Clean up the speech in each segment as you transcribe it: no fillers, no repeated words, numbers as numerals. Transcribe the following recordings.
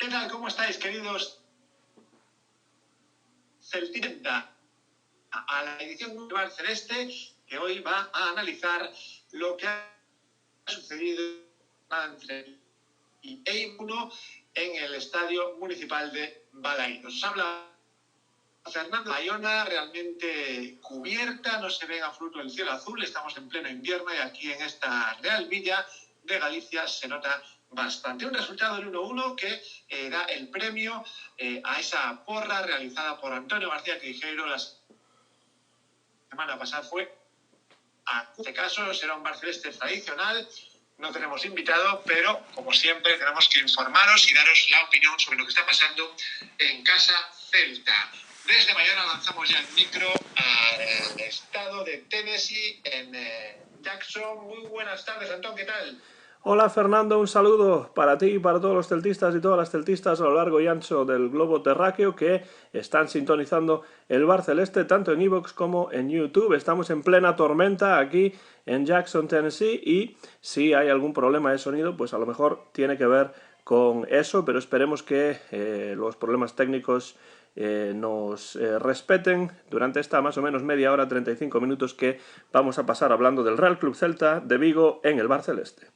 tal? ¿Cómo estáis, queridos celtistas? A la edición Global Celeste, que hoy va a analizar lo que ha sucedido entre EI1 en el Estadio Municipal de Balaídos. Os habla Fernando. Bayona realmente cubierta, no se ve en absoluto el cielo azul, estamos en pleno invierno y aquí en esta Real Villa de Galicia se nota bastante. Un resultado del 1-1 que da el premio a esa porra realizada por Antonio García Queijeiro la semana pasada. Fue, a este caso, será un Bar Celeste tradicional. No tenemos invitado, pero como siempre tenemos que informaros y daros la opinión sobre lo que está pasando en Casa Celta. Desde Bayona lanzamos ya el micro al estado de Tennessee, en Jackson. Muy buenas tardes, Antón, ¿qué tal? Hola Fernando, un saludo para ti y para todos los celtistas y todas las celtistas a lo largo y ancho del globo terráqueo que están sintonizando el Bar Celeste tanto en iVoox como en YouTube. Estamos en plena tormenta aquí en Jackson, Tennessee, y si hay algún problema de sonido, pues a lo mejor tiene que ver con eso, pero esperemos que los problemas técnicos nos respeten durante esta más o menos media hora, 35 minutos que vamos a pasar hablando del Real Club Celta de Vigo en el Bar Celeste.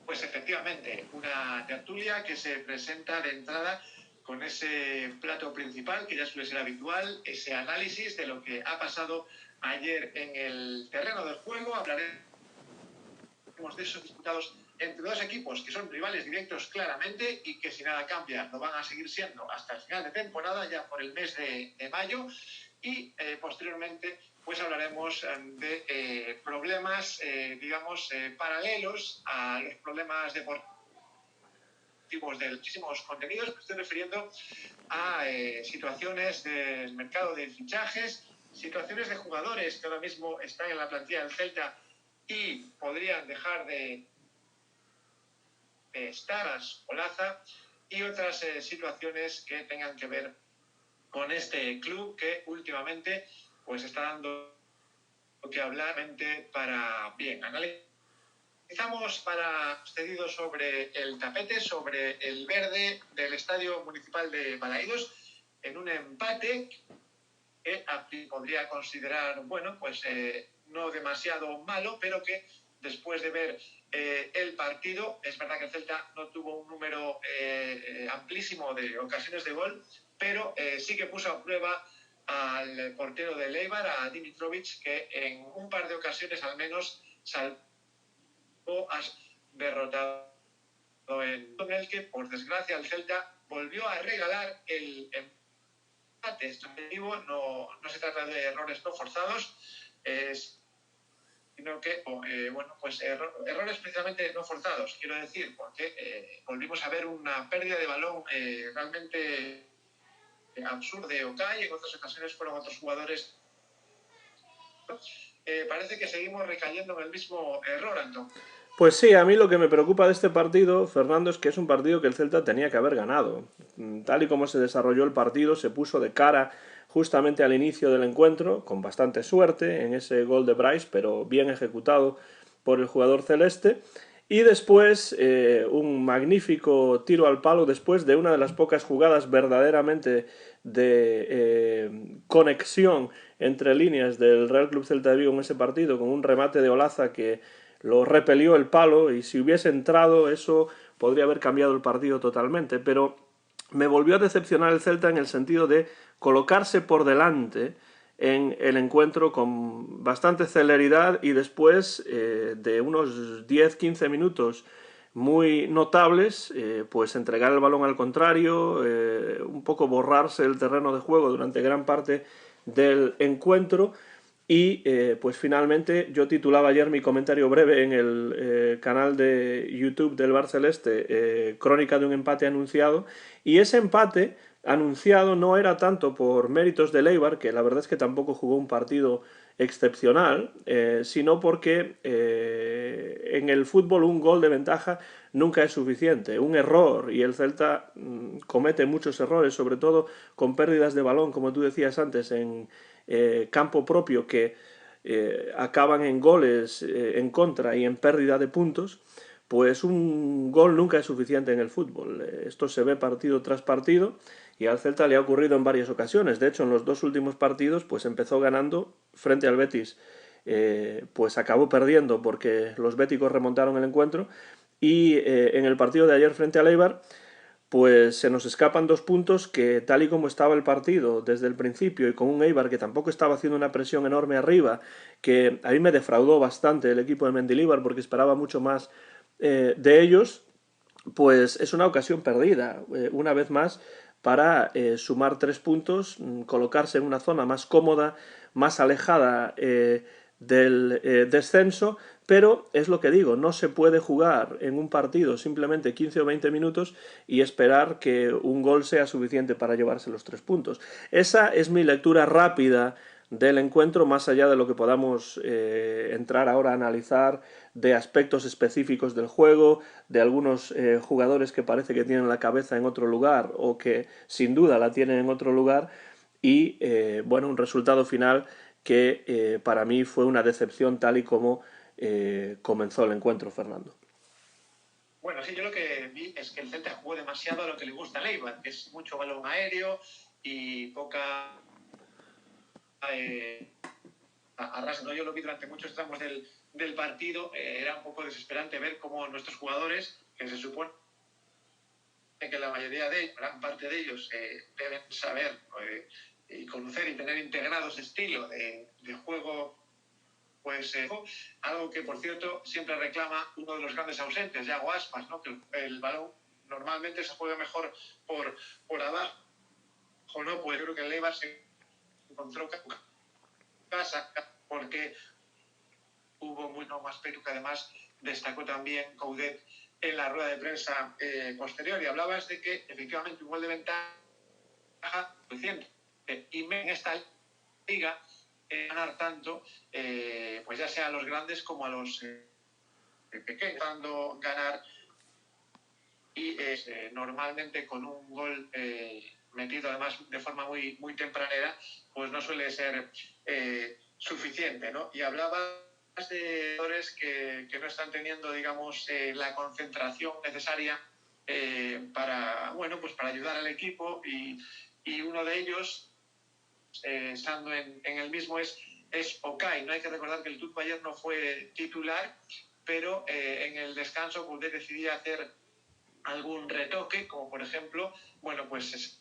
Pues efectivamente, una tertulia que se presenta de entrada con ese plato principal que ya suele ser habitual, ese análisis de lo que ha pasado ayer en el terreno del juego. Hablaremos de esos disputados entre dos equipos que son rivales directos claramente y que si nada cambia lo van a seguir siendo hasta el final de temporada, ya por el mes de mayo, y posteriormente pues hablaremos de problemas, paralelos a los problemas deportivos de muchísimos contenidos. Me estoy refiriendo a situaciones del mercado de fichajes, situaciones de jugadores que ahora mismo están en la plantilla del Celta y podrían dejar de estar a Olaza, y otras situaciones que tengan que ver con este club que últimamente pues está dando que hablar para bien. Analizamos para cedido sobre el tapete, sobre el verde del Estadio Municipal de Balaídos, en un empate que podría considerar, no demasiado malo, pero que después de ver el partido, es verdad que el Celta no tuvo un número amplísimo de ocasiones de gol, pero sí que puso a prueba al portero de Eibar, a Dimitrovic, que en un par de ocasiones al menos salvó a derrotado en el que, por desgracia, el Celta volvió a regalar el empate. No se trata de errores no forzados, sino que, errores precisamente no forzados, quiero decir, porque volvimos a ver una pérdida de balón realmente absurda de Okay. En otras ocasiones fueron otros jugadores. Parece que seguimos recayendo en el mismo error, Antón. Pues sí, a mí lo que me preocupa de este partido, Fernando, es que es un partido que el Celta tenía que haber ganado. Tal y como se desarrolló el partido, se puso de cara justamente al inicio del encuentro, con bastante suerte en ese gol de Bryce, pero bien ejecutado por el jugador celeste. Y después un magnífico tiro al palo después de una de las pocas jugadas verdaderamente de conexión entre líneas del Real Club Celta de Vigo en ese partido, con un remate de Olaza que lo repelió el palo, y si hubiese entrado eso podría haber cambiado el partido totalmente. Pero me volvió a decepcionar el Celta en el sentido de colocarse por delante en el encuentro con bastante celeridad y después de unos 10-15 minutos muy notables, pues entregar el balón al contrario, un poco borrarse el terreno de juego durante gran parte del encuentro. Y pues finalmente yo titulaba ayer mi comentario breve en el canal de YouTube del Bar Celeste, Crónica de un empate anunciado, y ese empate anunciado no era tanto por méritos de Eibar, que la verdad es que tampoco jugó un partido excepcional, sino porque en el fútbol un gol de ventaja nunca es suficiente. Un error, y el Celta comete muchos errores, sobre todo con pérdidas de balón, como tú decías antes, en campo propio, que acaban en goles en contra y en pérdida de puntos, pues un gol nunca es suficiente en el fútbol. Esto se ve partido tras partido y al Celta le ha ocurrido en varias ocasiones. De hecho, en los dos últimos partidos, pues empezó ganando frente al Betis, pues acabó perdiendo porque los béticos remontaron el encuentro, y en el partido de ayer frente al Eibar, pues se nos escapan 2 puntos que, tal y como estaba el partido desde el principio y con un Eibar que tampoco estaba haciendo una presión enorme arriba, que a mí me defraudó bastante el equipo de Mendilibar porque esperaba mucho más de ellos, pues es una ocasión perdida, una vez más, para sumar 3 puntos, colocarse en una zona más cómoda, más alejada del descenso, pero es lo que digo, no se puede jugar en un partido simplemente 15 o 20 minutos y esperar que un gol sea suficiente para llevarse los 3 puntos. Esa es mi lectura rápida del encuentro, más allá de lo que podamos entrar ahora a analizar de aspectos específicos del juego, de algunos jugadores que parece que tienen la cabeza en otro lugar o que sin duda la tienen en otro lugar, y bueno, un resultado final que para mí fue una decepción tal y como comenzó el encuentro, Fernando. Bueno, sí, yo lo que vi es que el Celta jugó demasiado a lo que le gusta a Leibar, que es mucho balón aéreo y poca arrasa, ¿no? Yo lo vi durante muchos tramos del partido, era un poco desesperante ver cómo nuestros jugadores, que se supone que la mayoría de ellos, gran parte de ellos, deben saber y conocer y tener integrado ese estilo de juego, pues algo que, por cierto, siempre reclama uno de los grandes ausentes, Yago Aspas, ¿no? Que el balón normalmente se juega mejor por abajo, ¿no? Pues yo creo que el Eibar se encontró casa porque hubo mucho más pero que además destacó también Coudet en la rueda de prensa posterior, y hablabas de que efectivamente un gol de ventaja suficiente, y en esta liga ganar tanto, pues ya sea a los grandes como a los pequeños, dando ganar, y normalmente con un gol metido además de forma muy tempranera, pues no suele ser suficiente, ¿no? Y hablaba de jugadores que no están teniendo, digamos, la concentración necesaria para, bueno, pues para ayudar al equipo, y uno de ellos, estando en el mismo, es Okay. No hay que recordar que el Tutto ayer no fue titular, pero en el descanso Coudet decidía hacer algún retoque, como por ejemplo, bueno, pues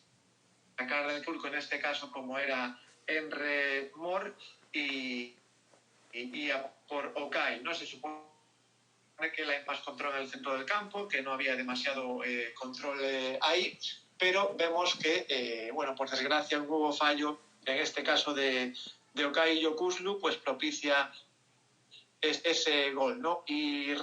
sacar del turco en este caso como era Enre Mor y por Okay, ¿no? Se supone que hay más control en el centro del campo, que no había demasiado control ahí, pero vemos que, bueno, por desgracia, un nuevo fallo, en este caso de Okay y Yokuslu, pues propicia ese gol, ¿no? Y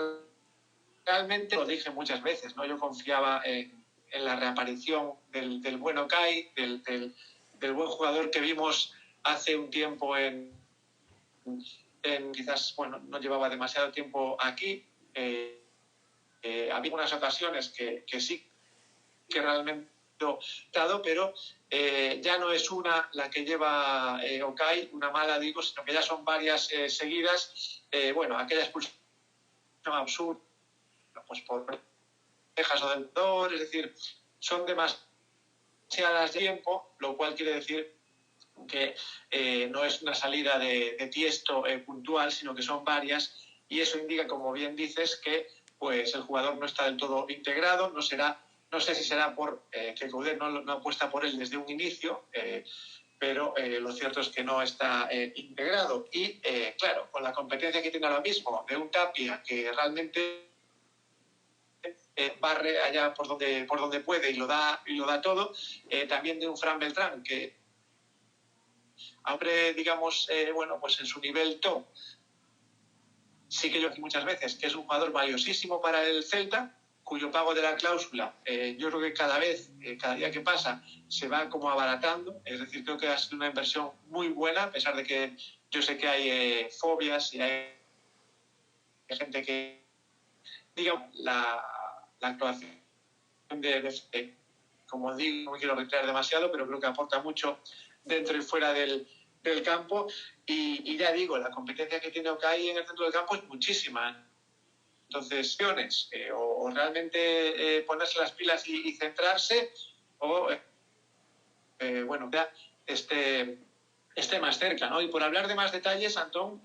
realmente lo dije muchas veces, ¿no? Yo confiaba en la reaparición del buen Okay, del buen jugador que vimos hace un tiempo quizás, bueno, no llevaba demasiado tiempo aquí. Había unas ocasiones que sí que realmente dado, pero ya no es una la que lleva Okay, una mala digo, sino que ya son varias seguidas. Bueno, aquella expulsión absurda, pues por dejas o del dolor, es decir, son demasiadas tiempo, lo cual quiere decir que no es una salida de Tiesto puntual, sino que son varias, y eso indica, como bien dices, que pues el jugador no está del todo integrado. No sé si será por que Coudet no apuesta por él desde un inicio, pero lo cierto es que no está integrado. Y claro, con la competencia que tiene ahora mismo de un Tapia que realmente barre allá por donde puede y lo da todo, también de un Fran Beltrán que, aunque digamos, bueno, pues en su nivel top, sí que yo aquí muchas veces que es un jugador valiosísimo para el Celta, cuyo pago de la cláusula yo creo que cada día que pasa se va como abaratando. Es decir, creo que ha sido una inversión muy buena, a pesar de que yo sé que hay fobias y hay gente que, digamos, la actuación como digo, no me quiero retraer demasiado, pero creo que aporta mucho dentro y fuera del campo. Y ya digo, la competencia que tiene Okay en el centro del campo es muchísima. Entonces, o realmente ponerse las pilas y centrarse, o bueno, ya esté más cerca, ¿no? Y por hablar de más detalles, Antón,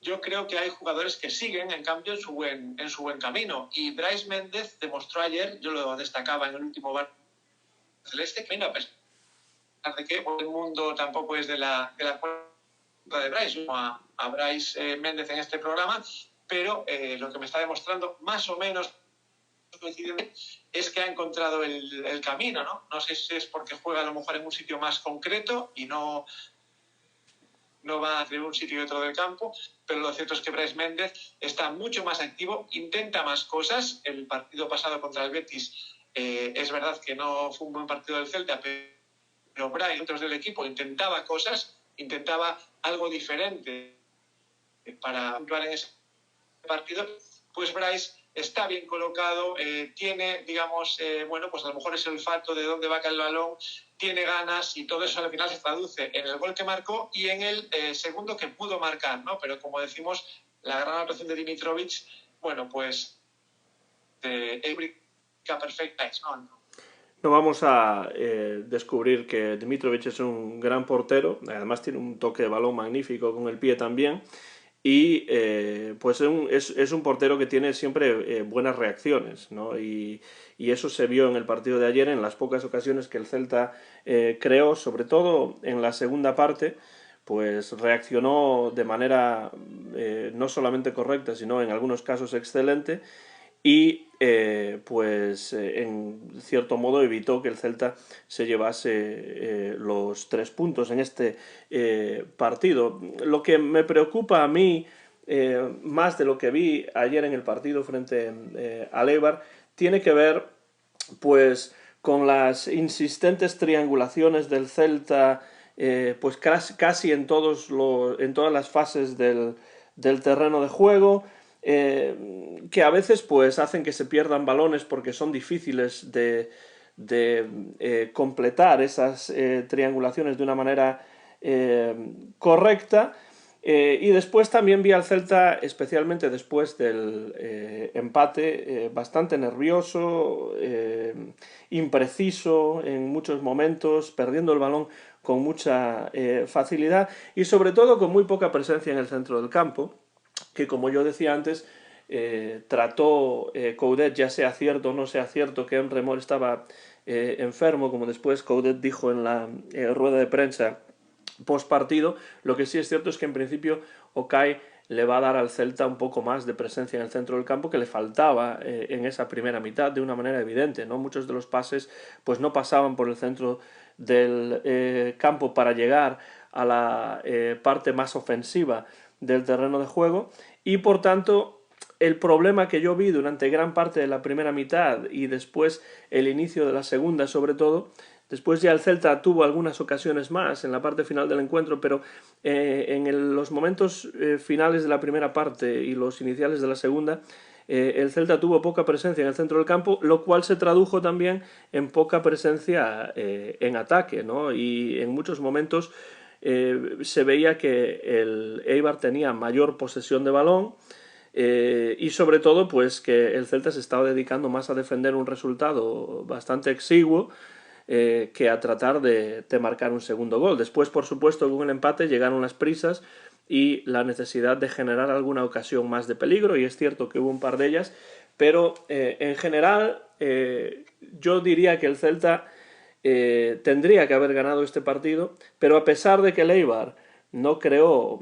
yo creo que hay jugadores que siguen, en cambio, en su buen camino. Y Brais Méndez demostró ayer, yo lo destacaba en el último bar celeste, que a pesar de que el mundo tampoco es de la cuenta de Brais, a Brais Méndez en este programa, pero lo que me está demostrando más o menos es que ha encontrado el camino, ¿no? No sé si es porque juega a lo mejor en un sitio más concreto y no va de un sitio y otro del campo, pero lo cierto es que Brais Méndez está mucho más activo, intenta más cosas. El partido pasado contra el Betis es verdad que no fue un buen partido del Celta, pero Brais y otros del equipo intentaba cosas, intentaba algo diferente para actuar en ese partido. Pues Brais está bien colocado, tiene, digamos, bueno, pues a lo mejor es el olfato de dónde va a caer el balón, tiene ganas, y todo eso al final se traduce en el gol que marcó y en el segundo que pudo marcar, ¿no? Pero como decimos, la gran actuación de Dimitrovic, bueno, pues perfecta es, ¿no? No vamos a descubrir que Dimitrovic es un gran portero, además tiene un toque de balón magnífico con el pie también, y pues es un portero que tiene siempre buenas reacciones, ¿no? Y eso se vio en el partido de ayer, en las pocas ocasiones que el Celta creó, sobre todo en la segunda parte, pues reaccionó de manera no solamente correcta, sino en algunos casos excelente, y en cierto modo evitó que el Celta se llevase los 3 puntos en este partido. Lo que me preocupa a mí, más de lo que vi ayer en el partido frente al Eibar, tiene que ver pues con las insistentes triangulaciones del Celta, pues casi en todas las fases del terreno de juego, que a veces pues hacen que se pierdan balones porque son difíciles de completar esas triangulaciones de una manera correcta. Y después también vi al Celta, especialmente después del empate, bastante nervioso, impreciso en muchos momentos, perdiendo el balón con mucha facilidad y sobre todo con muy poca presencia en el centro del campo, que como yo decía antes, trató Coudet, ya sea cierto o no sea cierto que Emre Mor estaba enfermo, como después Coudet dijo en la rueda de prensa post partido. Lo que sí es cierto es que en principio Okay le va a dar al Celta un poco más de presencia en el centro del campo que le faltaba en esa primera mitad de una manera evidente, ¿no? Muchos de los pases pues no pasaban por el centro del campo para llegar a la parte más ofensiva del terreno de juego, y por tanto el problema que yo vi durante gran parte de la primera mitad y después el inicio de la segunda sobre todo. Después ya el Celta tuvo algunas ocasiones más en la parte final del encuentro, pero los momentos finales de la primera parte y los iniciales de la segunda, el Celta tuvo poca presencia en el centro del campo, lo cual se tradujo también en poca presencia en ataque, ¿no? Y en muchos momentos se veía que el Eibar tenía mayor posesión de balón, y sobre todo pues que el Celta se estaba dedicando más a defender un resultado bastante exiguo que a tratar de marcar un segundo gol. Después, por supuesto, con el empate llegaron las prisas y la necesidad de generar alguna ocasión más de peligro, y es cierto que hubo un par de ellas, pero en general yo diría que el Celta tendría que haber ganado este partido, pero a pesar de que el Eibar no creó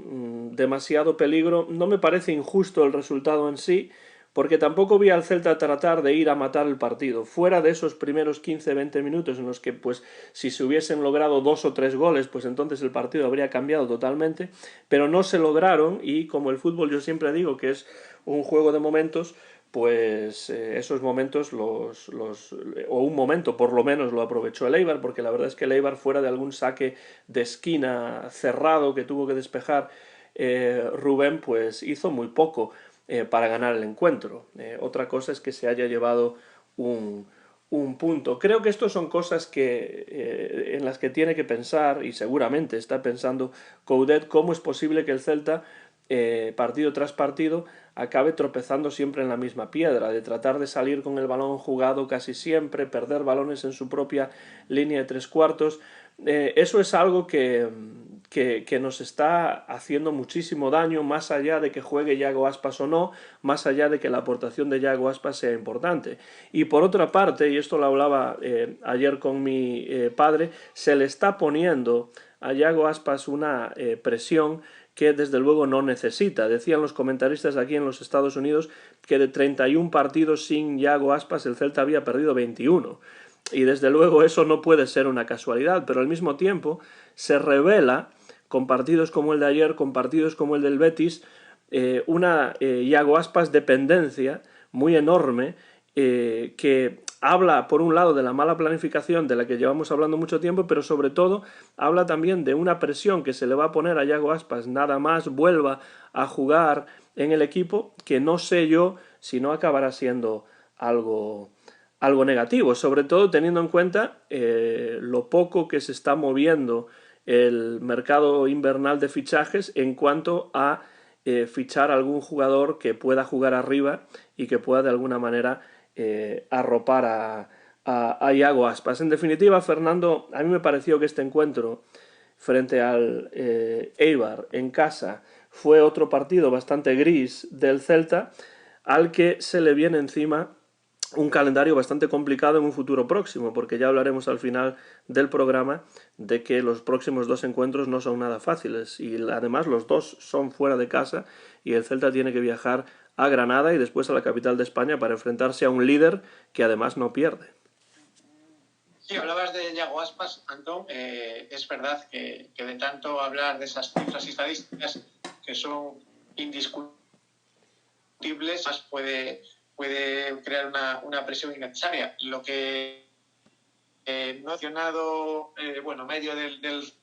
demasiado peligro, no me parece injusto el resultado en sí, porque tampoco vi al Celta tratar de ir a matar el partido. Fuera de esos primeros 15-20 minutos en los que, pues, si se hubiesen logrado 2 o 3 goles, pues entonces el partido habría cambiado totalmente, pero no se lograron, y como el fútbol yo siempre digo que es un juego de momentos, pues esos momentos o un momento por lo menos lo aprovechó el Eibar, porque la verdad es que el Eibar, fuera de algún saque de esquina cerrado que tuvo que despejar Rubén, pues hizo muy poco para ganar el encuentro. Otra cosa es que se haya llevado un punto. Creo que estas son cosas en las que tiene que pensar, y seguramente está pensando Coudet, cómo es posible que el Celta partido tras partido, acabe tropezando siempre en la misma piedra, de tratar de salir con el balón jugado casi siempre, perder balones en su propia línea de 3/4. Eso es algo que nos está haciendo muchísimo daño, más allá de que juegue Yago Aspas o no, más allá de que la aportación de Yago Aspas sea importante. Y por otra parte, y esto lo hablaba ayer con mi padre, se le está poniendo a Yago Aspas una presión que desde luego no necesita. Decían los comentaristas aquí en los Estados Unidos que de 31 partidos sin Yago Aspas el Celta había perdido 21. Y desde luego eso no puede ser una casualidad, pero al mismo tiempo se revela, con partidos como el de ayer, con partidos como el del Betis, una Yago Aspas dependencia muy enorme, que habla por un lado de la mala planificación de la que llevamos hablando mucho tiempo, pero sobre todo habla también de una presión que se le va a poner a Yago Aspas nada más vuelva a jugar en el equipo, que no sé yo si no acabará siendo algo negativo, sobre todo teniendo en cuenta lo poco que se está moviendo el mercado invernal de fichajes en cuanto a fichar a algún jugador que pueda jugar arriba y que pueda de alguna manera arropar a Yago Aspas. En definitiva, Fernando, a mí me pareció que este encuentro frente al Eibar en casa fue otro partido bastante gris del Celta, al que se le viene encima un calendario bastante complicado en un futuro próximo, porque ya hablaremos al final del programa de que los próximos 2 encuentros no son nada fáciles, y además los 2 son fuera de casa y el Celta tiene que viajar a Granada y después a la capital de España para enfrentarse a un líder que además no pierde. Sí, hablabas de Yago Aspas, Antón. Es verdad que de tanto hablar de esas cifras y estadísticas que son indiscutibles, más puede crear una presión innecesaria. Lo que no he mencionado, medio del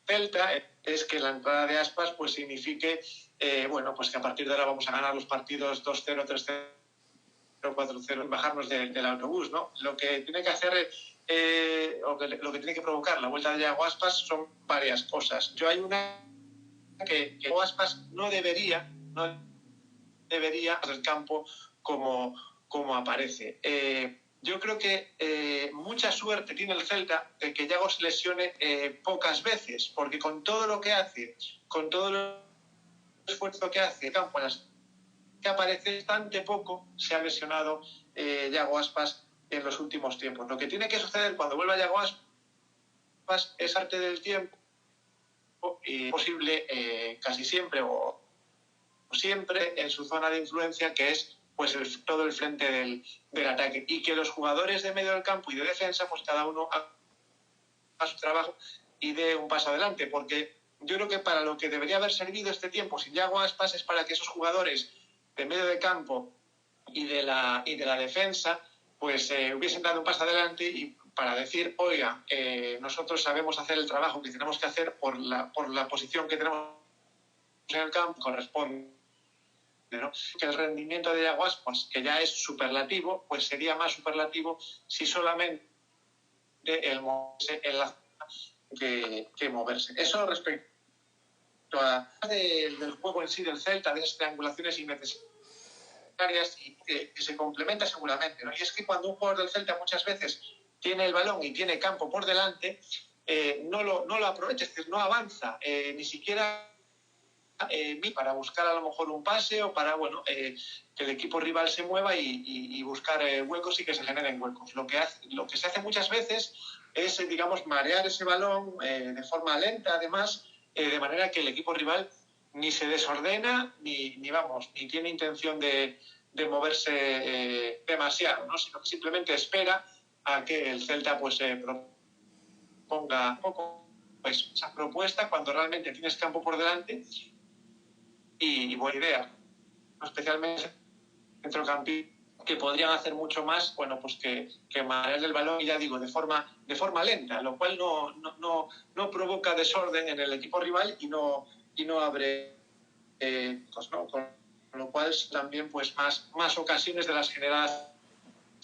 Celta, es que la entrada de Aspas pues signifique pues que a partir de ahora vamos a ganar los partidos 2-0, 3-0, 4-0 y bajarnos del autobús, ¿no? Lo que tiene que hacer lo que tiene que provocar la vuelta de Yago Aspas son varias cosas. Hay una que Yago Aspas no debería hacer campo como aparece. Yo creo que mucha suerte tiene el Celta de que Yago se lesione pocas veces, porque con todo lo que hace, con todo el esfuerzo que hace el campo en las que aparece, bastante poco se ha lesionado Yago Aspas en los últimos tiempos. Lo que tiene que suceder cuando vuelva Yago Aspas es parte del tiempo y posible casi siempre o siempre en su zona de influencia, que es pues todo el frente del ataque, y que los jugadores de medio del campo y de defensa pues cada uno haga su trabajo y dé un paso adelante, porque yo creo que para lo que debería haber servido este tiempo sin Yago Aspas es para que esos jugadores de medio de campo y de la defensa pues hubiesen dado un paso adelante y para decir, oiga, nosotros sabemos hacer el trabajo que tenemos que hacer por la posición que tenemos en el campo, corresponde, ¿no? Que el rendimiento de Yago Aspas, que ya es superlativo, pues sería más superlativo si solamente el moverse en la que moverse. Eso respecto del juego en sí del Celta, de esas triangulaciones innecesarias y que se complementa seguramente, ¿no? Y es que cuando un jugador del Celta muchas veces tiene el balón y tiene campo por delante, no lo aprovecha, es decir, no avanza, ni siquiera para buscar a lo mejor un pase o para que el equipo rival se mueva y buscar huecos y que se generen huecos. Lo que se hace muchas veces es, digamos, marear ese balón de forma lenta, además, de manera que el equipo rival ni se desordena ni tiene intención de moverse demasiado, ¿no? Sino que simplemente espera a que el Celta pues proponga pues esa propuesta cuando realmente tienes campo por delante y buena idea, especialmente centrocampistas que podrían hacer mucho más, pues que manejar el balón, y ya digo, de forma lenta, lo cual no provoca desorden en el equipo rival y no abre con lo cual también pues más ocasiones de las generadas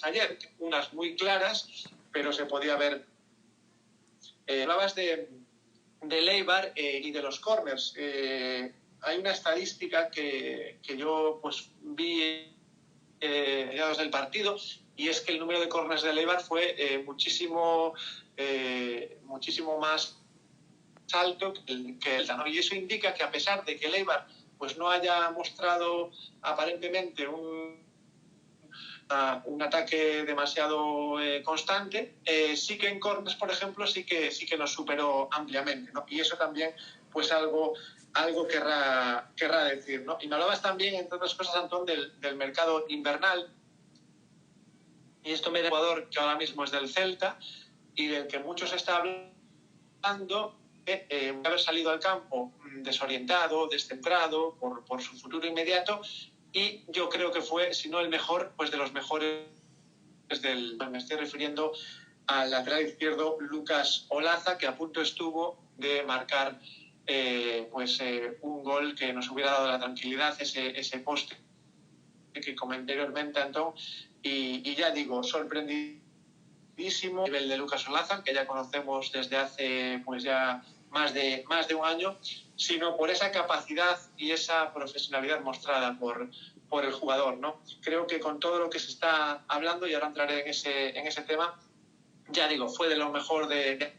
ayer, unas muy claras, pero se podía ver. Hablabas de Eibar y de los corners. hay una estadística que yo pues vi mediados del partido, y es que el número de córneres del Eibar fue muchísimo más alto que el ¿no? Y eso indica que, a pesar de que el Eibar pues no haya mostrado aparentemente un ataque demasiado constante, sí que en córneres, por ejemplo, sí que nos superó ampliamente, ¿no? Y eso también pues algo querrá decir, ¿no? Y me hablabas también, entre otras cosas, Antón, del mercado invernal, y esto me da un jugador que ahora mismo es del Celta y del que muchos está hablando, haber salido al campo desorientado, descentrado por su futuro inmediato, y yo creo que fue, si no el mejor, pues de los mejores me estoy refiriendo al lateral izquierdo Lucas Olaza, que a punto estuvo de marcar un gol que nos hubiera dado la tranquilidad, ese poste que comenté anteriormente, Antón, y ya digo, sorprendidísimo el nivel de Lucas Olaza, que ya conocemos desde hace pues ya más de un año, sino por esa capacidad y esa profesionalidad mostrada por el jugador, ¿no? Creo que con todo lo que se está hablando, y ahora entraré en ese tema, ya digo, fue de lo mejor de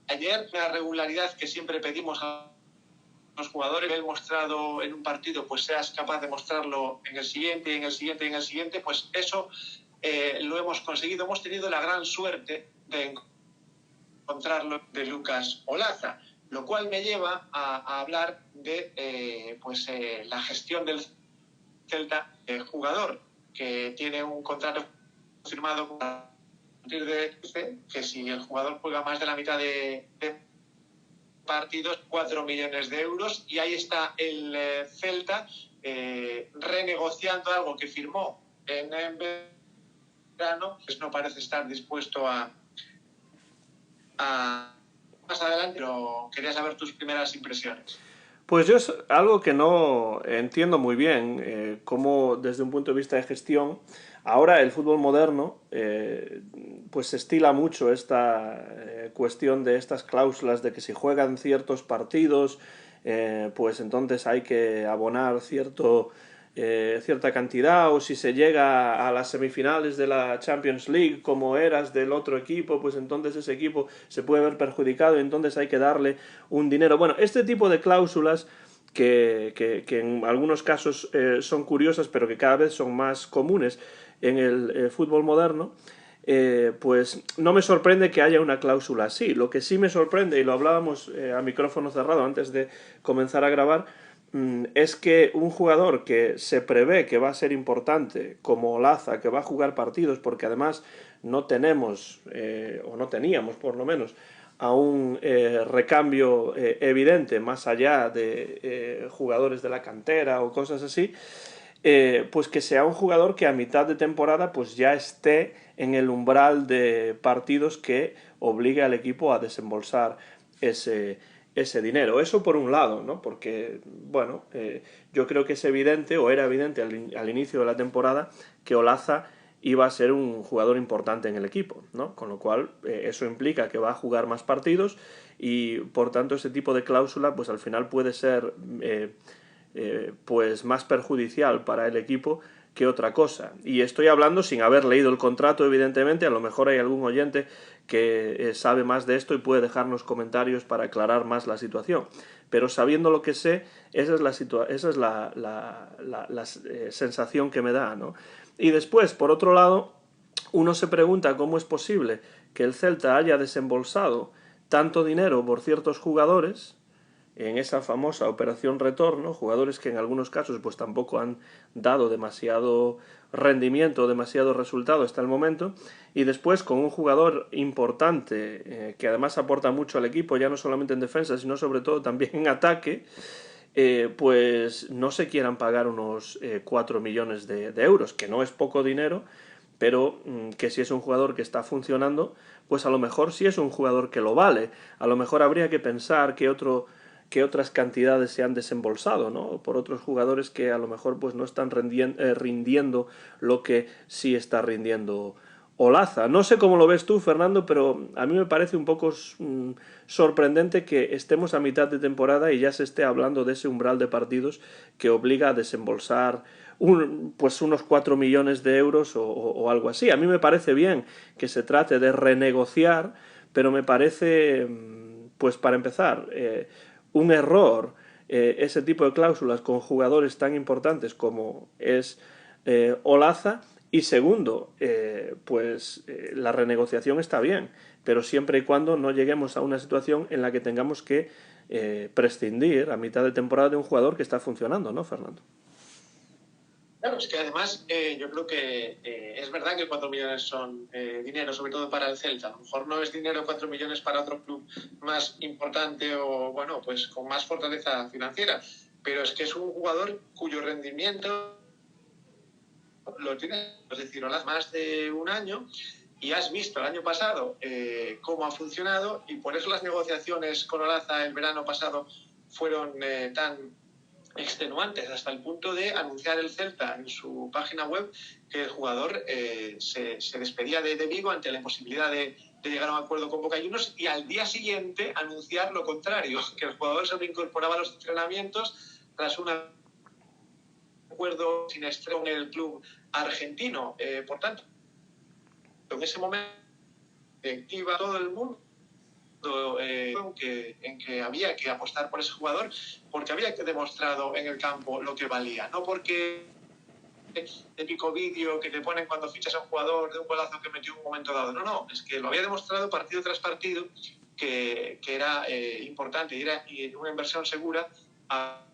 ayer. La regularidad que siempre pedimos a los jugadores, que he mostrado en un partido, pues seas capaz de mostrarlo en el siguiente, en el siguiente, en el siguiente, pues eso lo hemos conseguido. Hemos tenido la gran suerte de encontrarlo de Lucas Olaza, lo cual me lleva a hablar de la gestión del Celta, jugador que tiene un contrato firmado a partir de que si el jugador juega más de la mitad de partidos, 4 millones de euros, y ahí está el Celta renegociando algo que firmó en verano, pues no parece estar dispuesto a más adelante, pero quería saber tus primeras impresiones. Pues yo es algo que no entiendo muy bien, cómo desde un punto de vista de gestión, ahora el fútbol moderno pues se estila mucho esta cuestión de estas cláusulas de que si juegan ciertos partidos, pues entonces hay que abonar cierta cantidad, o si se llega a las semifinales de la Champions League como eras del otro equipo, pues entonces ese equipo se puede ver perjudicado y entonces hay que darle un dinero. Bueno, este tipo de cláusulas que en algunos casos son curiosas, pero que cada vez son más comunes en el fútbol moderno, pues no me sorprende que haya una cláusula así. Lo que sí me sorprende, y lo hablábamos a micrófono cerrado antes de comenzar a grabar, es que un jugador que se prevé que va a ser importante, como Olaza, que va a jugar partidos, porque además no tenemos, o no teníamos por lo menos, a un recambio evidente más allá de jugadores de la cantera o cosas así, pues que sea un jugador que a mitad de temporada pues ya esté en el umbral de partidos que obligue al equipo a desembolsar ese dinero. Eso por un lado, ¿no? Porque, bueno, yo creo que es evidente, o era evidente al inicio de la temporada, que Olaza iba a ser un jugador importante en el equipo, ¿no? Con lo cual eso implica que va a jugar más partidos y, por tanto, ese tipo de cláusula pues al final puede ser pues más perjudicial para el equipo que otra cosa. Y estoy hablando sin haber leído el contrato, evidentemente. A lo mejor hay algún oyente que sabe más de esto y puede dejarnos comentarios para aclarar más la situación. Pero sabiendo lo que sé, esa es la sensación que me da, ¿no? Y después, por otro lado, uno se pregunta cómo es posible que el Celta haya desembolsado tanto dinero por ciertos jugadores en esa famosa operación retorno, jugadores que en algunos casos pues tampoco han dado demasiado rendimiento, demasiado resultado hasta el momento, y después con un jugador importante que además aporta mucho al equipo, ya no solamente en defensa, sino sobre todo también en ataque, pues no se quieran pagar unos 4 millones de euros, que no es poco dinero, pero que si es un jugador que está funcionando, pues a lo mejor sí es un jugador que lo vale. A lo mejor habría que pensar que otras cantidades se han desembolsado, ¿no? Por otros jugadores que a lo mejor pues no están rindiendo lo que sí está rindiendo Olaza. No sé cómo lo ves tú, Fernando, pero a mí me parece un poco sorprendente que estemos a mitad de temporada y ya se esté hablando de ese umbral de partidos que obliga a desembolsar pues unos 4 millones de euros o algo así. A mí me parece bien que se trate de renegociar, pero me parece, pues para empezar, un error ese tipo de cláusulas con jugadores tan importantes como es Olaza. Y segundo, la renegociación está bien, pero siempre y cuando no lleguemos a una situación en la que tengamos que prescindir a mitad de temporada de un jugador que está funcionando, ¿no, Fernando? Claro, es que además yo creo que es verdad que 4 millones son dinero, sobre todo para el Celta. A lo mejor no es dinero 4 millones para otro club más importante o, bueno, pues con más fortaleza financiera, pero es que es un jugador cuyo rendimiento lo tiene, es decir, más de un año, y has visto el año pasado cómo ha funcionado, y por eso las negociaciones con Olaza el verano pasado fueron tan extenuantes, hasta el punto de anunciar el Celta en su página web que el jugador se despedía de Vigo ante la imposibilidad de llegar a un acuerdo con Boca Juniors, y al día siguiente anunciar lo contrario, que el jugador se reincorporaba a los entrenamientos tras un acuerdo sin estreno en el club argentino. Por tanto, en ese momento activa todo el mundo en que había que apostar por ese jugador, porque había que demostrado en el campo lo que valía, no porque típico vídeo que te ponen cuando fichas a un jugador de un golazo que metió en un momento dado. No, es que lo había demostrado partido tras partido que era importante y una inversión segura a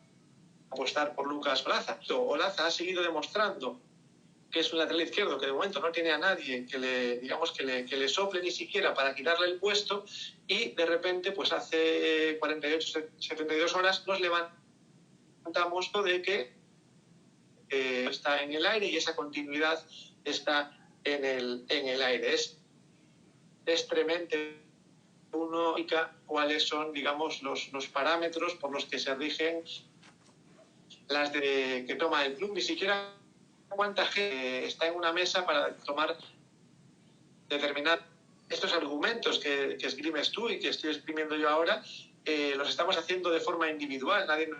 apostar por Lucas Olaza. Olaza ha seguido demostrando que es un lateral izquierdo que de momento no tiene a nadie que le sople ni siquiera para quitarle el puesto, y de repente, pues hace 48, 72 horas nos levantamos de que está en el aire, y esa continuidad está en el aire. Es tremendo. Uno indica cuáles son, digamos, los parámetros por los que se rigen las que toma el club. Ni siquiera cuánta gente está en una mesa para tomar determinar estos argumentos que esgrimes tú y que estoy exprimiendo yo ahora. Los estamos haciendo de forma individual, nadie nos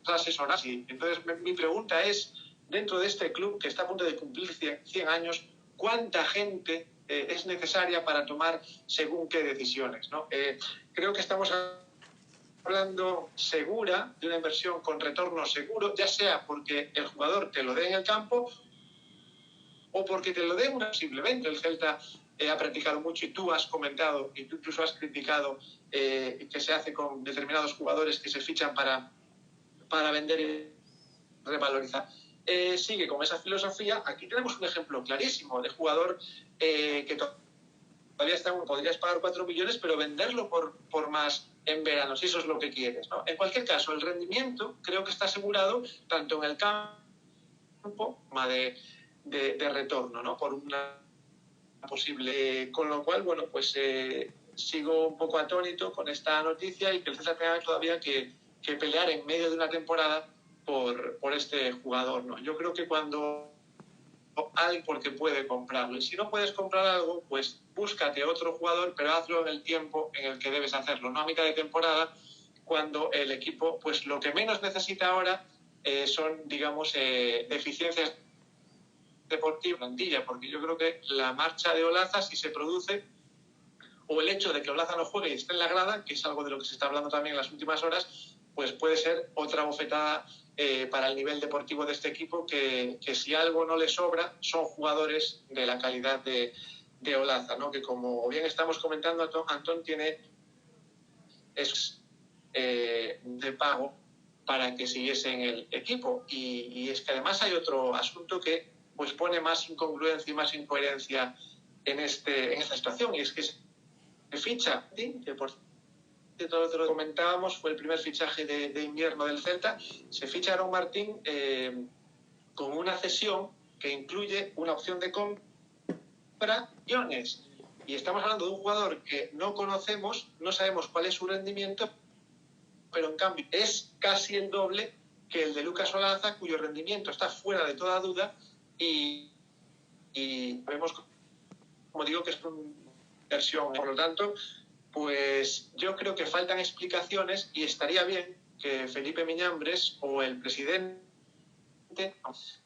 asesora. Entonces mi pregunta es, dentro de este club que está a punto de cumplir 100 años, ¿cuánta gente es necesaria para tomar según qué decisiones, ¿no? Creo que estamos hablando segura de una inversión con retorno seguro, ya sea porque el jugador te lo dé en el campo o porque te lo dé simplemente. El Celta ha practicado mucho, y tú has comentado y tú incluso has criticado que se hace con determinados jugadores que se fichan para vender y revalorizar. Sigue con esa filosofía. Aquí tenemos un ejemplo clarísimo de jugador que todavía podrías pagar 4 millones, pero venderlo por más en verano, si eso es lo que quieres, ¿no? En cualquier caso, el rendimiento creo que está asegurado tanto en el campo de retorno, ¿no? Por una posible. Con lo cual, bueno, pues sigo un poco atónito con esta noticia, y que el César tenga todavía que pelear en medio de una temporada por este jugador, ¿no? Yo creo que cuando alguien, porque puede comprarlo, y si no puedes comprar algo, pues búscate otro jugador, pero hazlo en el tiempo en el que debes hacerlo, no a mitad de temporada, cuando el equipo, pues lo que menos necesita ahora son, digamos, deficiencias deportivas, plantilla, porque yo creo que la marcha de Olaza, si se produce, o el hecho de que Olaza no juegue y esté en la grada, que es algo de lo que se está hablando también en las últimas horas, pues puede ser otra bofetada para el nivel deportivo de este equipo, que si algo no le sobra son jugadores de la calidad de Olaza, ¿no? Que como bien estamos comentando, Antón tiene de pago para que siguiese en el equipo, y es que además hay otro asunto que pues pone más incongruencia y más incoherencia en esta situación, y es que se ficha, que por todo lo comentábamos, fue el primer fichaje de invierno del Celta. Se ficha a Aaron Martín con una cesión que incluye una opción de compra y opciones. Y estamos hablando de un jugador que no conocemos, no sabemos cuál es su rendimiento, pero en cambio es casi el doble que el de Lucas Olaza, cuyo rendimiento está fuera de toda duda, y vemos digo que es una inversión. Por lo tanto, pues yo creo que faltan explicaciones y estaría bien que Felipe Miñambres o el presidente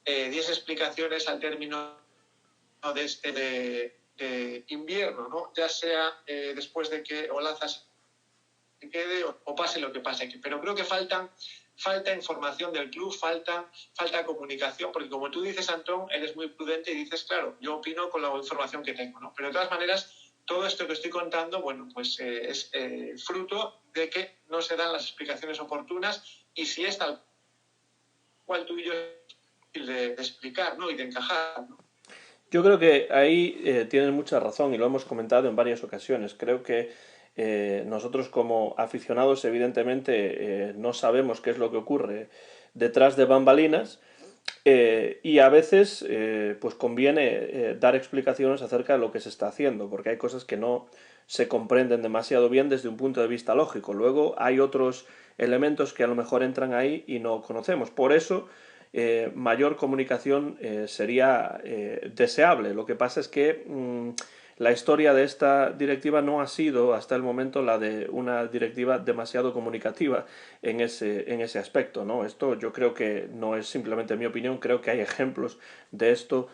diese explicaciones al término de invierno, ¿no? Ya sea después de que Olaza se quede o pase lo que pase aquí. Pero creo que falta información del club, falta comunicación, porque como tú dices, Antón, eres muy prudente y dices, claro, yo opino con la información que tengo, ¿no? Pero de todas maneras, todo esto que estoy contando, bueno, pues es fruto de que no se dan las explicaciones oportunas, y si es tal cual tú y yo de explicar, ¿no? Y de encajar, ¿no? Yo creo que ahí tienes mucha razón y lo hemos comentado en varias ocasiones. Creo que nosotros como aficionados evidentemente no sabemos qué es lo que ocurre detrás de bambalinas, y a veces pues conviene dar explicaciones acerca de lo que se está haciendo, porque hay cosas que no se comprenden demasiado bien desde un punto de vista lógico. Luego hay otros elementos que a lo mejor entran ahí y no conocemos. Por eso mayor comunicación sería deseable. Lo que pasa es que la historia de esta directiva no ha sido hasta el momento la de una directiva demasiado comunicativa en ese aspecto, ¿no? Esto yo creo que no es simplemente mi opinión, creo que hay ejemplos de esto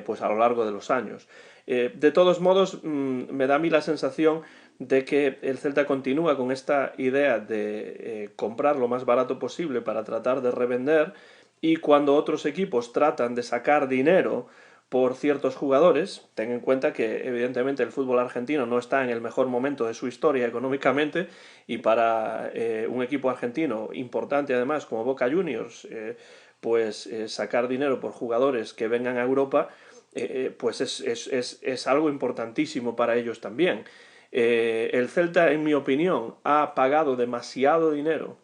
pues a lo largo de los años. De todos modos, me da a mí la sensación de que el Celta continúa con esta idea de comprar lo más barato posible para tratar de revender, y cuando otros equipos tratan de sacar dinero por ciertos jugadores, ten en cuenta que evidentemente el fútbol argentino no está en el mejor momento de su historia económicamente, y para un equipo argentino importante además como Boca Juniors, pues sacar dinero por jugadores que vengan a Europa, pues es algo importantísimo para ellos también. El Celta, en mi opinión, ha pagado demasiado dinero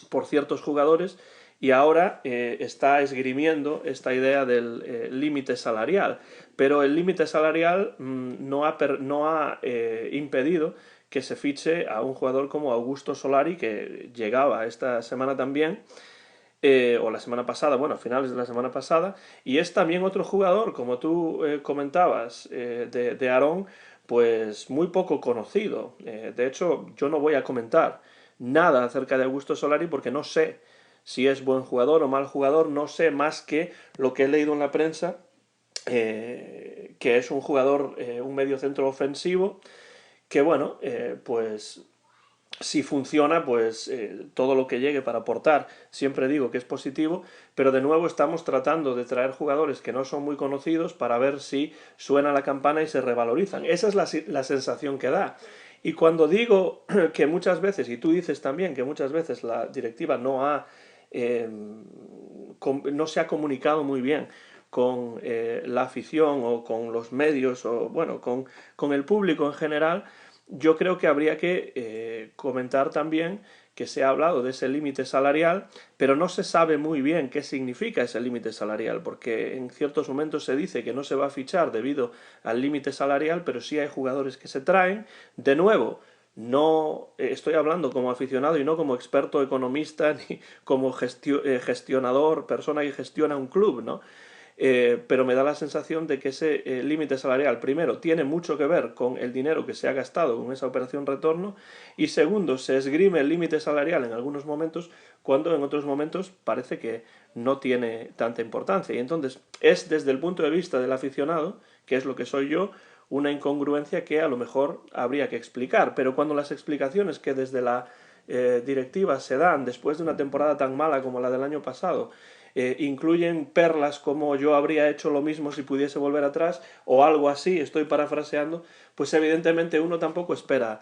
por ciertos jugadores y ahora está esgrimiendo esta idea del límite salarial. Pero el límite salarial no ha impedido que se fiche a un jugador como Augusto Solari, que llegaba esta semana también, o la semana pasada, bueno, a finales de la semana pasada, y es también otro jugador, como tú comentabas, de Aarón, pues muy poco conocido. De hecho, yo no voy a comentar nada acerca de Augusto Solari porque no sé si es buen jugador o mal jugador, no sé más que lo que he leído en la prensa, que es un jugador, un mediocentro ofensivo, que bueno, pues si funciona, pues todo lo que llegue para aportar, siempre digo que es positivo, pero de nuevo estamos tratando de traer jugadores que no son muy conocidos para ver si suena la campana y se revalorizan. Esa es la sensación que da. Y cuando digo que muchas veces, y tú dices también que muchas veces la directiva no se ha comunicado muy bien con la afición o con los medios o bueno, con el público en general, yo creo que habría que comentar también que se ha hablado de ese límite salarial, pero no se sabe muy bien qué significa ese límite salarial, porque en ciertos momentos se dice que no se va a fichar debido al límite salarial, pero sí hay jugadores que se traen. De nuevo, no estoy hablando como aficionado y no como experto economista ni como gestionador, persona que gestiona un club, ¿no? Pero me da la sensación de que ese límite salarial, primero, tiene mucho que ver con el dinero que se ha gastado con esa operación retorno, y segundo, se esgrime el límite salarial en algunos momentos cuando en otros momentos parece que no tiene tanta importancia. Y entonces es desde el punto de vista del aficionado, que es lo que soy yo, una incongruencia que a lo mejor habría que explicar. Pero cuando las explicaciones que desde la directiva se dan después de una temporada tan mala como la del año pasado, incluyen perlas como yo habría hecho lo mismo si pudiese volver atrás o algo así, estoy parafraseando, pues evidentemente uno tampoco espera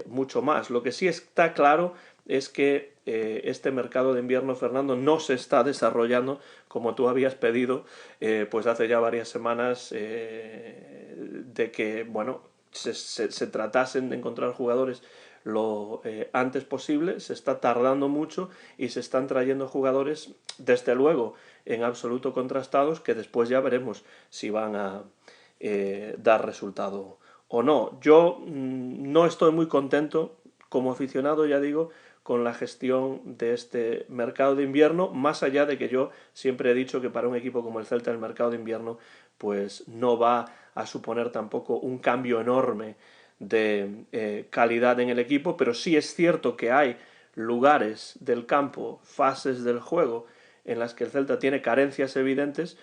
mucho más. Lo que sí está claro es que este mercado de invierno, Fernando, no se está desarrollando como tú habías pedido, pues hace ya varias semanas, de que, bueno, se tratasen de encontrar jugadores lo antes posible. Se está tardando mucho y se están trayendo jugadores, desde luego, en absoluto contrastados, que después ya veremos si van a dar resultado o no. Yo no estoy muy contento como aficionado, ya digo, con la gestión de este mercado de invierno, más allá de que yo siempre he dicho que para un equipo como el Celta el mercado de invierno pues no va a suponer tampoco un cambio enorme de calidad en el equipo, pero sí es cierto que hay lugares del campo, fases del juego, en las que el Celta tiene carencias evidentes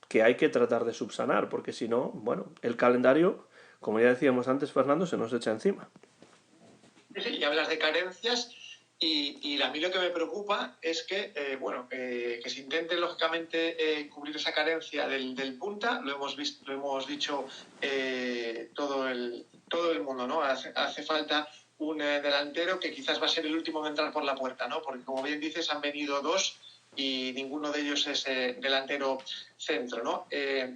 que hay que tratar de subsanar, porque si no, bueno, el calendario, como ya decíamos antes, Fernando, se nos echa encima. Sí, y hablas de carencias y a mí lo que me preocupa es que, que se intente lógicamente cubrir esa carencia del punta, lo hemos dicho todo el mundo, ¿no? Hace falta un delantero que quizás va a ser el último en entrar por la puerta, ¿no? Porque como bien dices, han venido dos y ninguno de ellos es delantero centro, ¿no?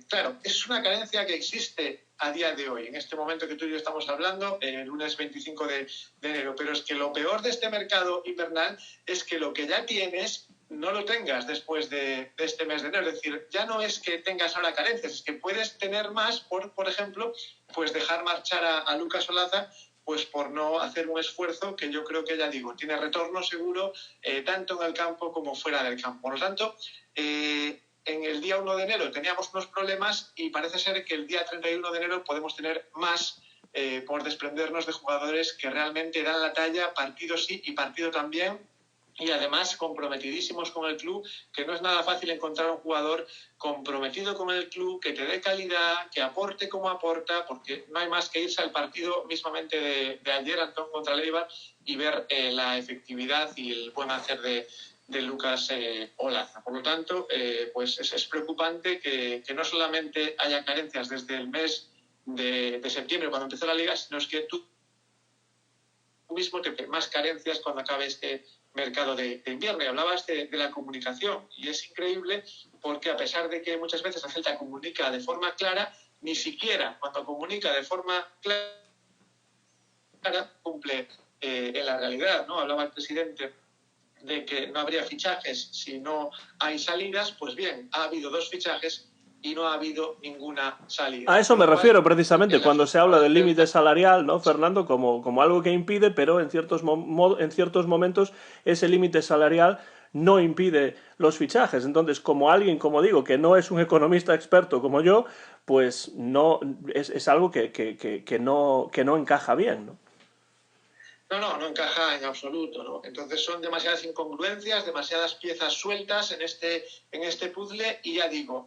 Claro, es una carencia que existe a día de hoy, en este momento que tú y yo estamos hablando, el lunes 25 de enero, pero es que lo peor de este mercado invernal es que lo que ya tienes no lo tengas después de este mes de enero, es decir, ya no es que tengas ahora carencias, es que puedes tener más por ejemplo, pues dejar marchar a Lucas Olaza, pues por no hacer un esfuerzo que yo creo que, ya digo, tiene retorno seguro, tanto en el campo como fuera del campo. Por lo tanto, en el día 1 de enero teníamos unos problemas y parece ser que el día 31 de enero podemos tener más por desprendernos de jugadores que realmente dan la talla, partido sí y partido también, y además comprometidísimos con el club, que no es nada fácil encontrar un jugador comprometido con el club, que te dé calidad, que aporte como aporta, porque no hay más que irse al partido mismamente de ayer, Antón contra el Eibar, y ver la efectividad y el buen hacer de Lucas Olaza. Por lo tanto, pues es preocupante que no solamente haya carencias desde el mes de septiembre, cuando empezó la Liga, sino es que tú mismo te más carencias cuando acabe este mercado de invierno. Y hablabas de la comunicación, y es increíble porque a pesar de que muchas veces la Celta comunica de forma clara, ni siquiera cuando comunica de forma clara cumple en la realidad, ¿no? Hablaba el presidente de que no habría fichajes si no hay salidas. Pues bien, ha habido 2 fichajes y no ha habido ninguna salida. A eso me refiero precisamente cuando se habla del límite Celta salarial, ¿no, Fernando? Como algo que impide, pero en ciertos momentos ese límite salarial no impide los fichajes. Entonces, como alguien, como digo, que no es un economista experto como yo, pues no es algo que no encaja bien, ¿no? No encaja en absoluto, ¿no? Entonces son demasiadas incongruencias, demasiadas piezas sueltas en este puzzle, y ya digo,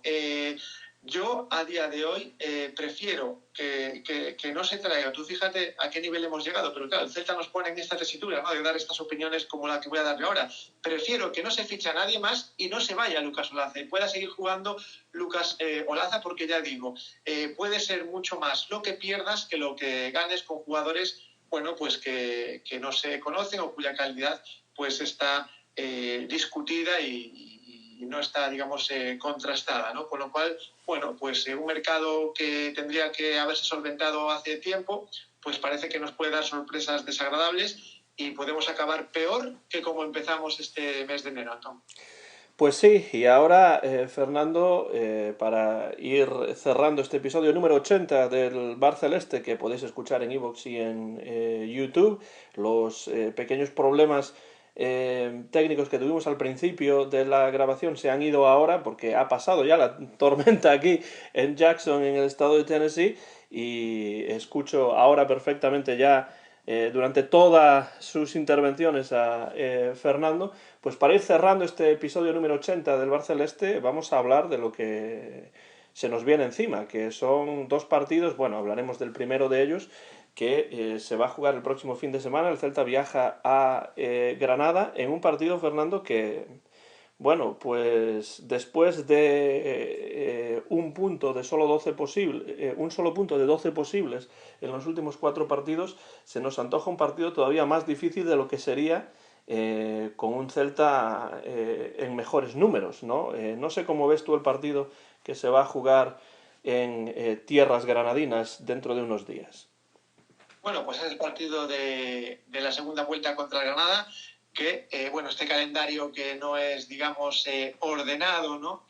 yo a día de hoy prefiero que no se traiga. Tú fíjate a qué nivel hemos llegado, pero claro, el Celta nos pone en esta tesitura, ¿no?, de dar estas opiniones como la que voy a darle ahora. Prefiero que no se fiche a nadie más y no se vaya Lucas Olaza y pueda seguir jugando Lucas Olaza, porque ya digo, puede ser mucho más lo que pierdas que lo que ganes con jugadores, bueno, pues que no se conocen o cuya calidad pues está discutida y no está, digamos, contrastada, ¿no? Con lo cual, bueno, pues un mercado que tendría que haberse solventado hace tiempo, pues parece que nos puede dar sorpresas desagradables y podemos acabar peor que como empezamos este mes de enero, Tom. Pues sí, y ahora, Fernando, para ir cerrando este episodio número 80 del Bar Celeste, que podéis escuchar en iVoox y en YouTube, los pequeños problemas técnicos que tuvimos al principio de la grabación se han ido ahora, porque ha pasado ya la tormenta aquí en Jackson, en el estado de Tennessee, y escucho ahora perfectamente ya durante todas sus intervenciones a Fernando. Pues para ir cerrando este episodio número 80 del Bar Celeste, vamos a hablar de lo que se nos viene encima, que son 2 partidos. Bueno, hablaremos del primero de ellos, que se va a jugar el próximo fin de semana. El Celta viaja a Granada en un partido, Fernando, que, bueno, pues después de un punto de solo 12 posibles, un solo punto de 12 posibles en los últimos 4 partidos, se nos antoja un partido todavía más difícil de lo que sería con un Celta en mejores números, ¿no? No sé cómo ves tú el partido que se va a jugar en tierras granadinas dentro de unos días. Bueno, pues es el partido de la segunda vuelta contra Granada, que, este calendario que no es, digamos, ordenado, ¿no?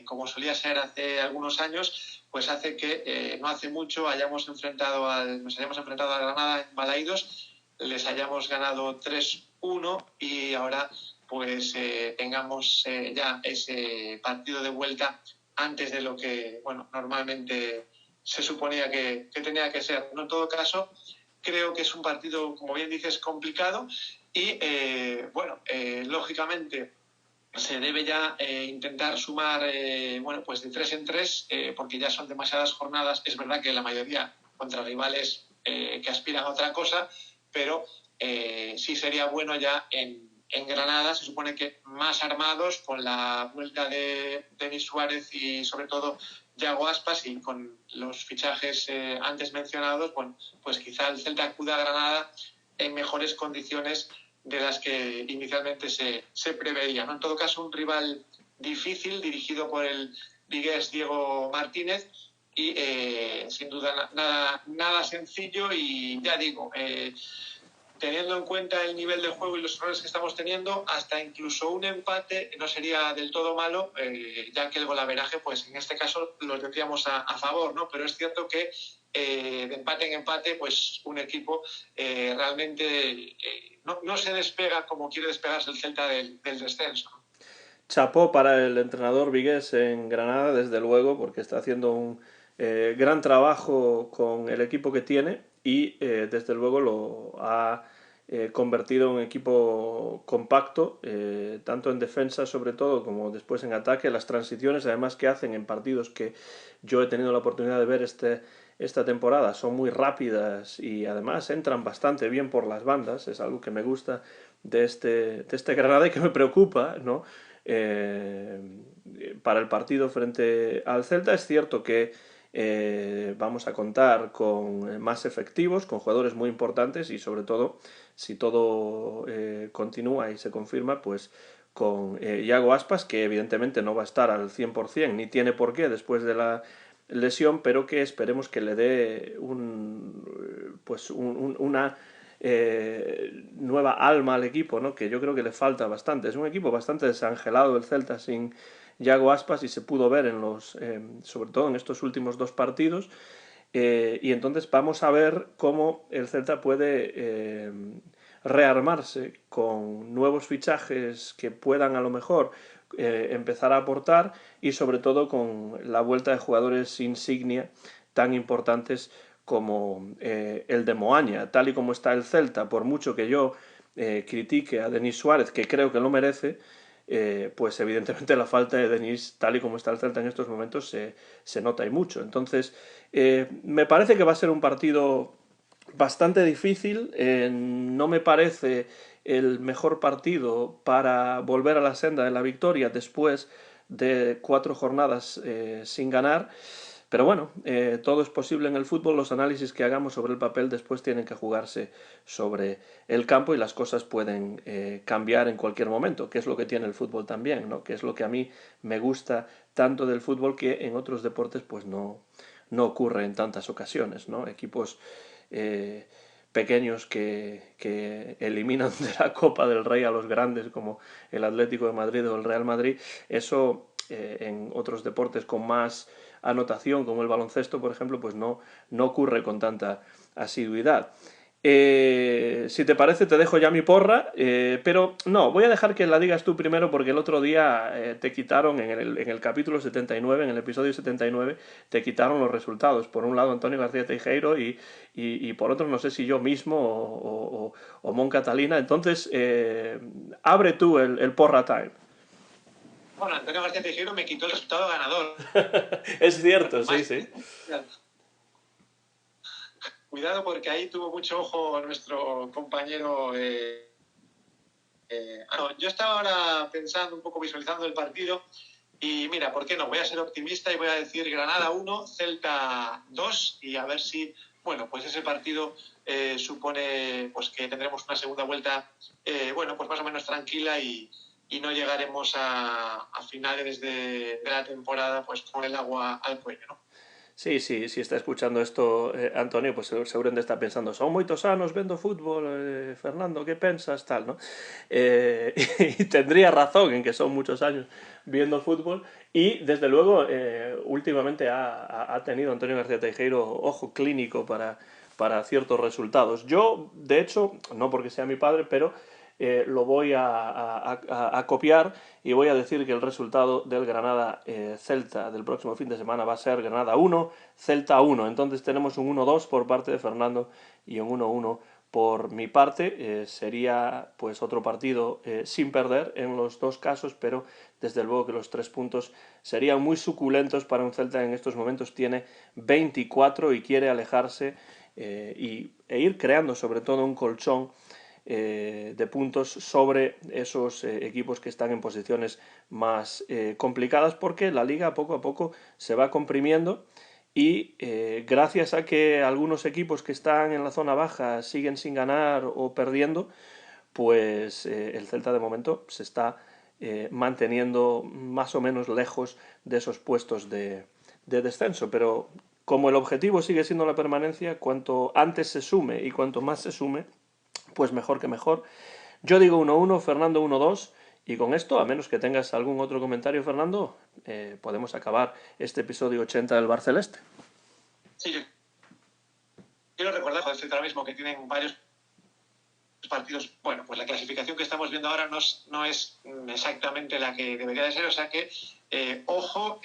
Como solía ser hace algunos años, pues hace que no hace mucho nos hayamos enfrentado a Granada en Balaídos, les hayamos ganado 3-1 y ahora pues tengamos ya ese partido de vuelta antes de lo que, bueno, normalmente se suponía que tenía que ser. No, en todo caso, creo que es un partido, como bien dices, complicado y, bueno, lógicamente se debe ya intentar sumar, bueno, pues de 3 en 3, porque ya son demasiadas jornadas. Es verdad que la mayoría contra rivales que aspiran a otra cosa, pero sí sería bueno ya en Granada. Se supone que más armados, con la vuelta de Denis Suárez y sobre todo Yago Aspas, y con los fichajes antes mencionados, bueno, pues quizá el Celta acuda a Granada en mejores condiciones de las que inicialmente se preveía, ¿no? En todo caso, un rival difícil, dirigido por el vigués Diego Martínez, y sin duda nada sencillo. Y ya digo, teniendo en cuenta el nivel de juego y los errores que estamos teniendo, hasta incluso un empate no sería del todo malo, ya que el golaveraje, pues en este caso lo tendríamos a favor, ¿no? Pero es cierto que de empate en empate, pues un equipo realmente no se despega como quiere despegarse el Celta del descenso. Chapó para el entrenador vigués en Granada, desde luego, porque está haciendo un gran trabajo con el equipo que tiene y desde luego lo ha convertido en un equipo compacto, tanto en defensa sobre todo como después en ataque. Las transiciones además que hacen en partidos que yo he tenido la oportunidad de ver esta temporada son muy rápidas y además entran bastante bien por las bandas. Es algo que me gusta de este Granada y que me preocupa, ¿no? Para el partido frente al Celta. Es cierto que vamos a contar con más efectivos, con jugadores muy importantes y sobre todo, si todo continúa y se confirma, pues con Yago Aspas, que evidentemente no va a estar al 100%, ni tiene por qué después de la lesión, pero que esperemos que le dé una nueva alma al equipo, ¿no? Que yo creo que le falta bastante. Es un equipo bastante desangelado el Celta sin Yago Aspas y se pudo ver sobre todo en estos últimos dos partidos. Y entonces vamos a ver cómo el Celta puede rearmarse con nuevos fichajes que puedan a lo mejor empezar a aportar, y sobre todo con la vuelta de jugadores insignia tan importantes como el de Moaña. Tal y como está el Celta, por mucho que yo critique a Denis Suárez, que creo que lo merece, pues evidentemente la falta de Denis, tal y como está el Celta en estos momentos, se nota y mucho. Entonces, me parece que va a ser un partido bastante difícil. No me parece el mejor partido para volver a la senda de la victoria después de 4 jornadas sin ganar. Pero bueno, todo es posible en el fútbol. Los análisis que hagamos sobre el papel después tienen que jugarse sobre el campo y las cosas pueden cambiar en cualquier momento, que es lo que tiene el fútbol también, ¿no? Que es lo que a mí me gusta tanto del fútbol, que en otros deportes pues no ocurre en tantas ocasiones, ¿no? Equipos pequeños que eliminan de la Copa del Rey a los grandes como el Atlético de Madrid o el Real Madrid. Eso en otros deportes con más anotación, como el baloncesto, por ejemplo, pues no ocurre con tanta asiduidad. Si te parece, te dejo ya mi porra, pero no, voy a dejar que la digas tú primero, porque el otro día te quitaron en el capítulo 79, en el episodio 79, te quitaron los resultados. Por un lado Antonio García Teijeiro y por otro no sé si yo mismo o Mon Catalina. Entonces, abre tú el porra time. Bueno, Antonio García Teijeiro me quitó el resultado ganador. Es cierto, sí, sí. Cuidado, porque ahí tuvo mucho ojo nuestro compañero. Yo estaba ahora pensando un poco, visualizando el partido, y mira, ¿por qué no? Voy a ser optimista y voy a decir Granada 1, Celta 2, y a ver si, bueno, pues ese partido supone pues que tendremos una segunda vuelta, bueno, pues más o menos tranquila, y no llegaremos a finales de la temporada pues con el agua al cuello, ¿no? Sí, si está escuchando esto Antonio, pues seguramente está pensando, son moitos anos vendo fútbol, Fernando, ¿qué pensas? Tal, ¿no? Y tendría razón en que son muchos años viendo fútbol, y desde luego últimamente ha tenido Antonio García Teijeiro ojo clínico para ciertos resultados. Yo, de hecho, no porque sea mi padre, pero lo voy a copiar y voy a decir que el resultado del Granada-Celta del próximo fin de semana va a ser Granada 1, Celta 1. Entonces tenemos un 1-2 por parte de Fernando y un 1-1 por mi parte. Sería pues otro partido sin perder en los dos casos, pero desde luego que los 3 puntos serían muy suculentos para un Celta en estos momentos. Tiene 24 y quiere alejarse e ir creando sobre todo un colchón de puntos sobre esos equipos que están en posiciones más complicadas, porque la liga poco a poco se va comprimiendo y gracias a que algunos equipos que están en la zona baja siguen sin ganar o perdiendo, pues el Celta de momento se está manteniendo más o menos lejos de esos puestos de descenso, pero como el objetivo sigue siendo la permanencia, cuanto antes se sume y cuanto más se sume, pues mejor que mejor. Yo digo 1-1, Fernando 1-2, y con esto, a menos que tengas algún otro comentario, Fernando, podemos acabar este episodio 80 del Bar Celeste. Sí, yo quiero recordar ahora mismo que tienen varios partidos. Bueno, pues la clasificación que estamos viendo ahora no es exactamente la que debería de ser, o sea que ojo,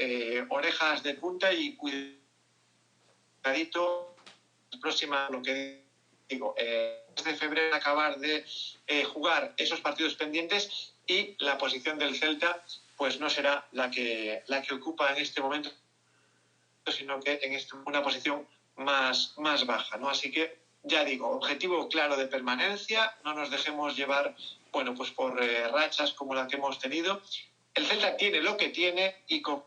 orejas de punta y cuidadito próxima, lo que digo, de febrero acabar de jugar esos partidos pendientes y la posición del Celta pues no será la que ocupa en este momento, sino que en una posición más baja, ¿no? Así que ya digo, objetivo claro de permanencia, no nos dejemos llevar, bueno, pues por rachas como la que hemos tenido. El Celta tiene lo que tiene y como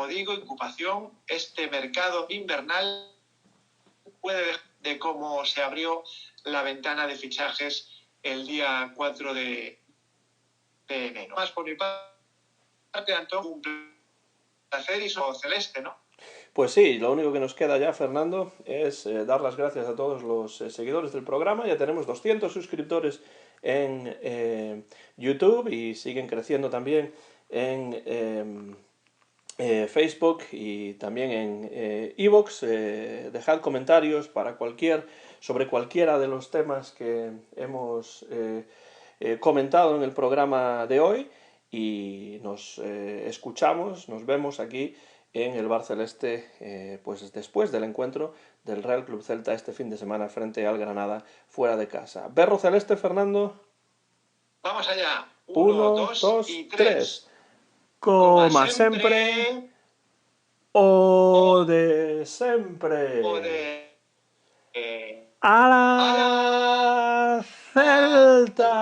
digo, ocupación, este mercado invernal puede ver de cómo se abrió la ventana de fichajes el día 4 de enero. Más por mi parte, Antón, un placer y soy celeste, ¿no? Pues sí, lo único que nos queda ya, Fernando, es dar las gracias a todos los seguidores del programa. Ya tenemos 200 suscriptores en YouTube y siguen creciendo también en Facebook y también en iVoox. Dejad comentarios sobre cualquiera de los temas que hemos comentado en el programa de hoy y nos escuchamos, nos vemos aquí en el Bar Celeste pues después del encuentro del Real Club Celta este fin de semana frente al Granada fuera de casa. Berro Celeste, Fernando. Vamos allá. 1, 2 y 3. Coma sempre o de sempre. O de A la Celta.